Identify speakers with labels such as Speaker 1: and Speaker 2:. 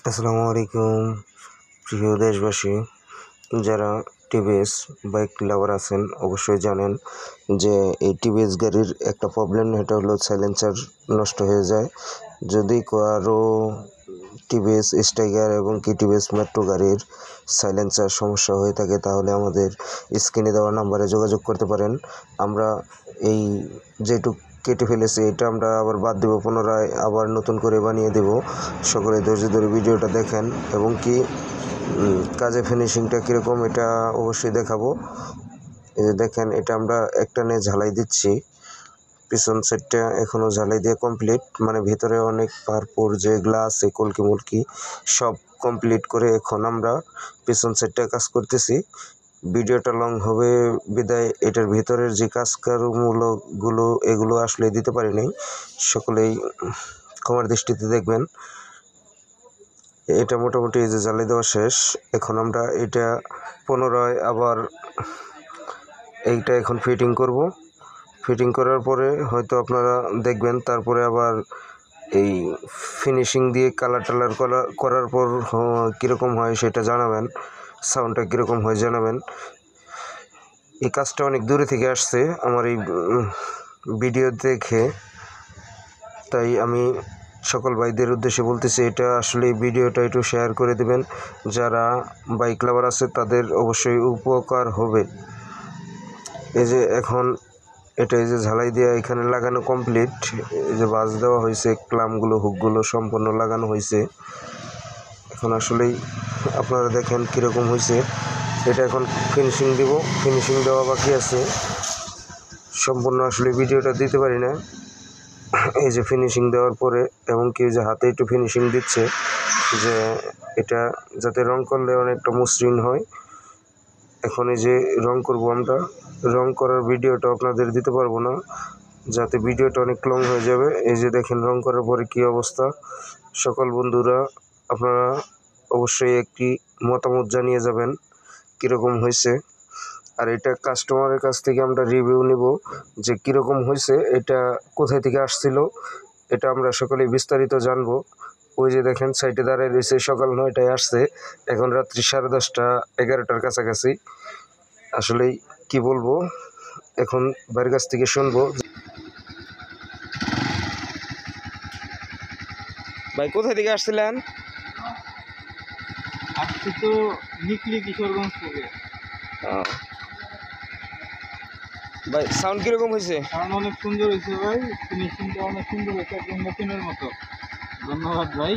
Speaker 1: আসসালামু আলাইকুম প্রিয় দেশবাসী। যারা টিভিএস বাইক লাভার আছেন অবশ্যই জানেন যে এই টিভিএস গাড়ির একটা প্রবলেম, এটা হলো সাইলেন্সার নষ্ট হয়ে যায়। যদি কারো টিভিএস স্টাইগার এবং টিভিএস মেট্রো গাড়ির সাইলেন্সার সমস্যা হয়ে থাকে তাহলে আমাদের স্ক্রিনে দেওয়া নাম্বারে যোগাযোগ করতে পারেন। আমরা এই যেটুক কেটে ফেলেছি এটা আমরা আবার বাদ দেবো, পুনরায় আবার নতুন করে বানিয়ে দেব। সকলে ধৈর্য ধরে ভিডিওটা দেখেন এবং কাজে ফিনিশিংটা কীরকম এটা অবশ্যই দেখাবো। এই যে দেখেন, এটা আমরা একটানে ঝালাই দিচ্ছি। পিছন সাইডটা এখনও ঝালাই দিয়ে কমপ্লিট, মানে ভিতরে অনেক পারপোর যেগুলো আছে কলকি মুলকি সব কমপ্লিট করে এখন আমরা পিছন সাইডটা কাজ করতেছি। ভিডিওটা লং হবে বিদায় এটার ভিতরের যে কাজকারগুলো এগুলো আসলে দিতে পারি নাই, সকলেই ক্ষমার দৃষ্টিতে দেখবেন। এটা মোটামুটি এই যে জ্বালিয়ে দেওয়া শেষ। এখন আমরা এটা পুনরায় আবার এইটা এখন ফিটিং করব। ফিটিং করার পরে হয়তো আপনারা দেখবেন, তারপরে আবার এই ফিনিশিং দিয়ে কালার টালার করার পর কীরকম হয় সেটা জানাবেন, সাউন্ডটা কীরকম হয় জানাবেন। এই কাজটা অনেক দূরে থেকে আসছে আমার এই ভিডিও দেখে, তাই আমি সকল ভাইদের উদ্দেশ্যে বলতেছি এটা আসলে ভিডিওটা একটু শেয়ার করে দেবেন। যারা বাইক লাভার আছে তাদের অবশ্যই উপকার হবে। এই যে এখন এটা এই যে ঝালাই দিয়ে এখানে লাগানো কমপ্লিট, এই যে বাস দেওয়া হয়েছে, ক্লামগুলো হুকগুলো সম্পূর্ণ লাগানো হয়েছে। এখন আসলেই আপনারা দেখেন কীরকম হয়েছে। এটা এখন ফিনিশিং দিব, ফিনিশিং দেওয়া বাকি আছে, সম্পূর্ণ আসলে ভিডিওটা দিতে পারি না। এই যে ফিনিশিং দেওয়ার পরে এমনকি যে হাতে একটু ফিনিশিং দিচ্ছে যে এটা যাতে রং করলে অনেকটা মসৃণ হয়। এখন এই যে রং করব আমরা, রং করার ভিডিওটা আপনাদের দিতে পারবো না, যাতে ভিডিওটা অনেক লং হয়ে যাবে। এই যে দেখেন রং করার পরে কী অবস্থা। সকল বন্ধুরা আপনারা অবশ্যই একটি মতামত জানিয়ে যাবেন কীরকম হয়েছে। আর এটা কাস্টমারের কাছ থেকে আমরা রিভিউ নিব যে কীরকম হয়েছে, এটা কোথায় থেকে আসছিল, এটা আমরা সকলেই বিস্তারিত জানবো। ওই যে দেখেন সাইডে দাঁড়ায় রয়েছে, সকাল 9টায় আসছে, এখন রাত্রি 10:30 11টার কাছাকাছি। আসলেই কি বলবো, এখন বাইরের কাছ থেকে শুনবো। ভাই কোথায় থেকে আসছিলেন?
Speaker 2: আসছি তো নিকলি কিশোরগঞ্জ থেকে।
Speaker 1: ভাই সাউন্ড কিরকম হয়েছে?
Speaker 2: সাউন্ড অনেক সুন্দর হয়েছে ভাই, ফিনিশিংটা অনেক সুন্দর হয়েছে, একদম নতুনের মতো। ধন্যবাদ ভাই।